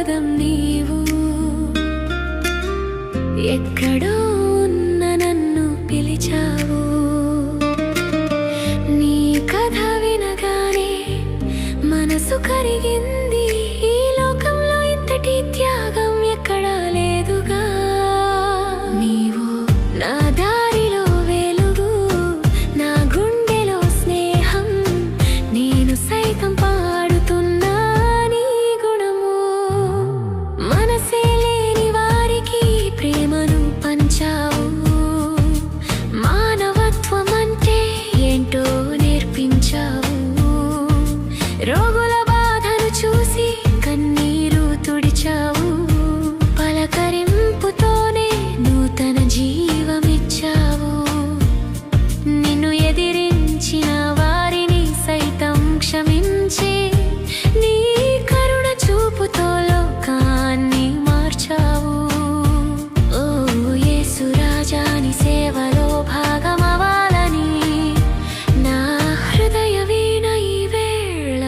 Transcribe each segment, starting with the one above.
పదం నీవు. ఎక్కడో ఉన్న నన్ను పిలిచావు. నీ కథ వినగానే మనసు కరిగింది. ఈ లోకంలో ఇంతటి త్యాగం ఎక్కడా లేదుగా. నీవు నా దారిలో వెలుగు, నా గుండెలో స్నేహం. నేను సైతం పాడుతున్నా నీ గుణము. మనసే లేని వారికి ప్రేమను పంచావు. మానవత్వం అంటే ఏంటో నేర్పించావు. రోగుల బాధను చూసి కన్నీరు తుడిచావు. పలకరింపుతోనే నూతన జీవమిచ్చావు. నిన్ను ఎదిరించిన వారిని సైతం క్షమించి నీ కరుణ చూపుతో లోకాన్ని మార్చావు. ఓ యేసు రాజా, నీ సేవలో భాగమవ్వాలని నా హృదయ వీణ ఈ వేళ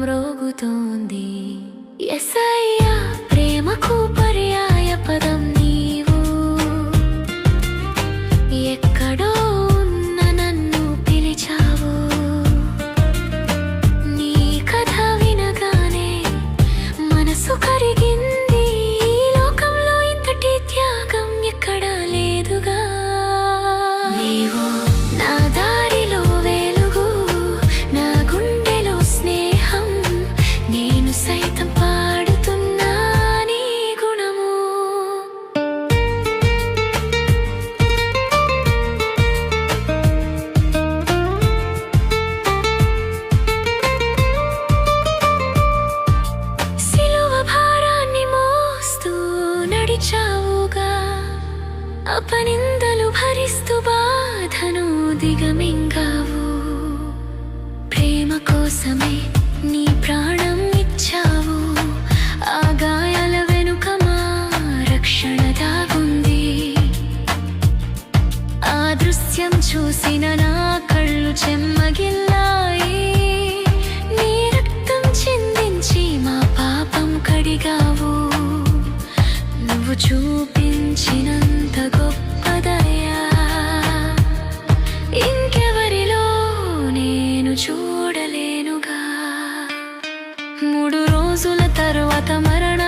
మ్రోగుతోంది. యేసయ్యా, ప్రేమకు పర్యాయ పదం నీవు. ఎక్కడో ఉన్న నన్ను పిలిచావు. నీ కథ వినగానే మనసు కరిగింది. ఈ లోకంలో ఇంతటి త్యాగం ఎక్కడా లేదుగా. నీవు నా దారిలో వెలుగు, నా గుండెలో స్నేహం. నేను సైతం పాడుతున్నా నీ గుణము. సిలువ భారాన్ని మోస్తూ నడిచావుగా. అపనిందలు భరిస్తూ బాధను దిగమింగావు. ప్రేమ కోసమే నీ ప్రాణం ఇచ్చావు. ఆ గాయాల వెనుక మా రక్షణ దాగుంది. ఆ దృశ్యం చూసిన నా కళ్ళు చెమ్మగిల్లాయి. నీ రక్తం చిందించి మా పాపం కడిగావు. నువ్వు చూపించినంత గొప్ప దయ ఇంకెవరిలో నేను చూడలేనుగా. 3 రోజుల తరువాత మరణ